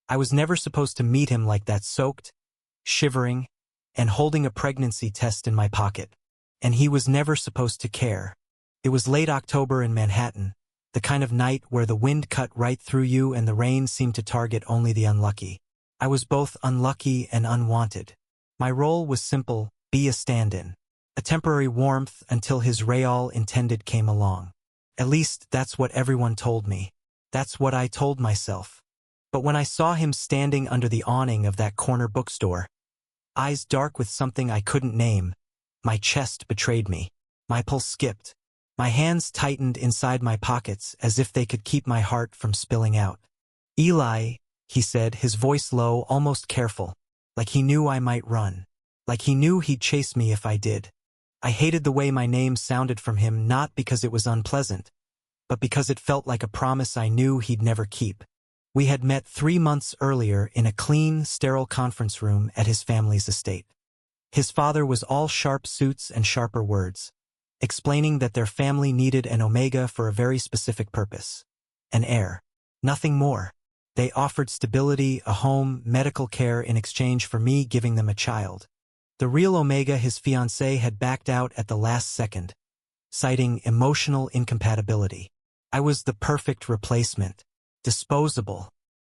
I was never supposed to meet him like that, soaked, shivering, and holding a pregnancy test in my pocket. And he was never supposed to care. It was late October in Manhattan, the kind of night where the wind cut right through you and the rain seemed to target only the unlucky. I was both unlucky and unwanted. My role was simple: be a stand-in. A temporary warmth until his real intended came along. At least that's what everyone told me. That's what I told myself. But when I saw him standing under the awning of that corner bookstore, eyes dark with something I couldn't name, my chest betrayed me. My pulse skipped. My hands tightened inside my pockets as if they could keep my heart from spilling out. "Eli," he said, his voice low, almost careful, like he knew I might run, like he knew he'd chase me if I did. I hated the way my name sounded from him, not because it was unpleasant, but because it felt like a promise I knew he'd never keep. We had met 3 months earlier in a clean, sterile conference room at his family's estate. His father was all sharp suits and sharper words, explaining that their family needed an Omega for a very specific purpose. An heir. Nothing more. They offered stability, a home, medical care in exchange for me giving them a child. The real Omega, his fiancée, had backed out at the last second, citing emotional incompatibility. I was the perfect replacement. Disposable.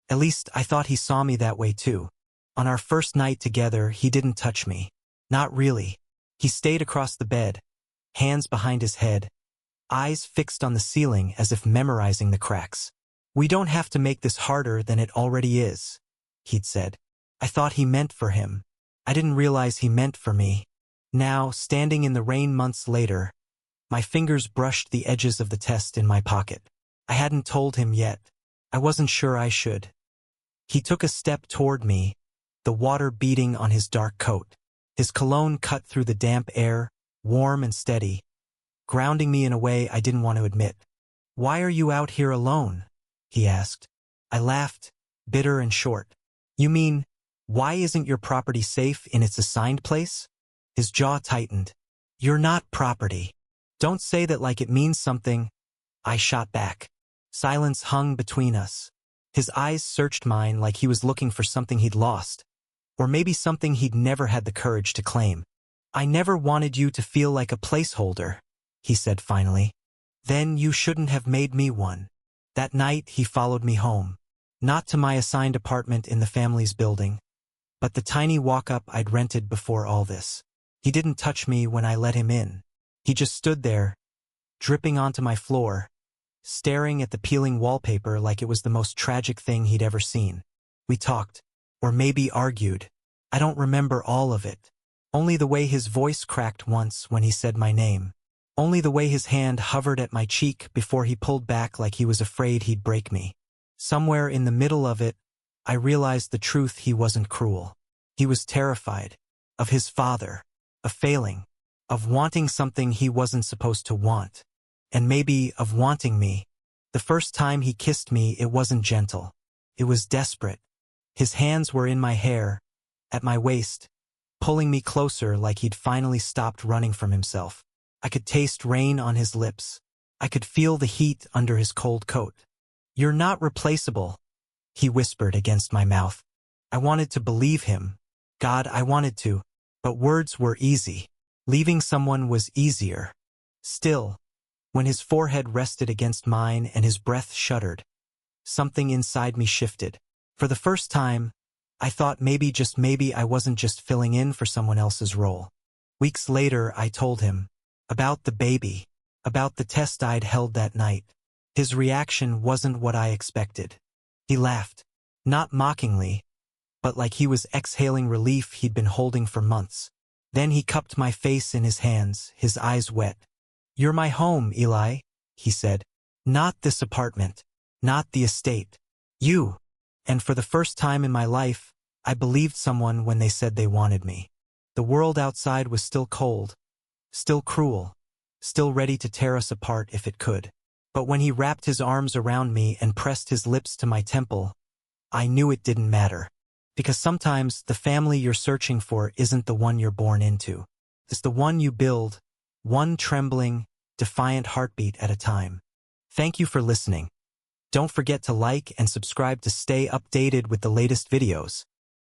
At least I thought he saw me that way too. On our first night together, he didn't touch me. Not really. He stayed across the bed, hands behind his head, eyes fixed on the ceiling as if memorizing the cracks. "We don't have to make this harder than it already is," he'd said. I thought he meant for him. I didn't realize he meant for me. Now, standing in the rain months later, my fingers brushed the edges of the test in my pocket. I hadn't told him yet. I wasn't sure I should. He took a step toward me, the water beating on his dark coat. His cologne cut through the damp air, warm and steady, grounding me in a way I didn't want to admit. "Why are you out here alone?" he asked. I laughed, bitter and short. "You mean, why isn't your property safe in its assigned place?" His jaw tightened. "You're not property. Don't say that like it means something," I shot back. Silence hung between us. His eyes searched mine like he was looking for something he'd lost, or maybe something he'd never had the courage to claim. "I never wanted you to feel like a placeholder," he said finally. "Then you shouldn't have made me one." That night he followed me home. Not to my assigned apartment in the family's building, but the tiny walk-up I'd rented before all this. He didn't touch me when I let him in. He just stood there, dripping onto my floor, staring at the peeling wallpaper like it was the most tragic thing he'd ever seen. We talked, or maybe argued. I don't remember all of it. Only the way his voice cracked once when he said my name. Only the way his hand hovered at my cheek before he pulled back like he was afraid he'd break me. Somewhere in the middle of it, I realized the truth: he wasn't cruel. He was terrified. Of his father. Of failing. Of wanting something he wasn't supposed to want. And maybe of wanting me. The first time he kissed me, it wasn't gentle. It was desperate. His hands were in my hair, at my waist, pulling me closer like he'd finally stopped running from himself. I could taste rain on his lips. I could feel the heat under his cold coat. "You're not replaceable," he whispered against my mouth. I wanted to believe him. God, I wanted to. But words were easy. Leaving someone was easier. Still, when his forehead rested against mine and his breath shuddered, something inside me shifted. For the first time, I thought maybe, just maybe, I wasn't just filling in for someone else's role. Weeks later, I told him. About the baby. About the test I'd held that night. His reaction wasn't what I expected. He laughed. Not mockingly, but like he was exhaling relief he'd been holding for months. Then he cupped my face in his hands, his eyes wet. "You're my home, Eli," he said. "Not this apartment. Not the estate. You." And for the first time in my life, I believed someone when they said they wanted me. The world outside was still cold, still cruel, still ready to tear us apart if it could. But when he wrapped his arms around me and pressed his lips to my temple, I knew it didn't matter. Because sometimes the family you're searching for isn't the one you're born into. It's the one you build, one trembling, defiant heartbeat at a time. Thank you for listening. Don't forget to like and subscribe to stay updated with the latest videos.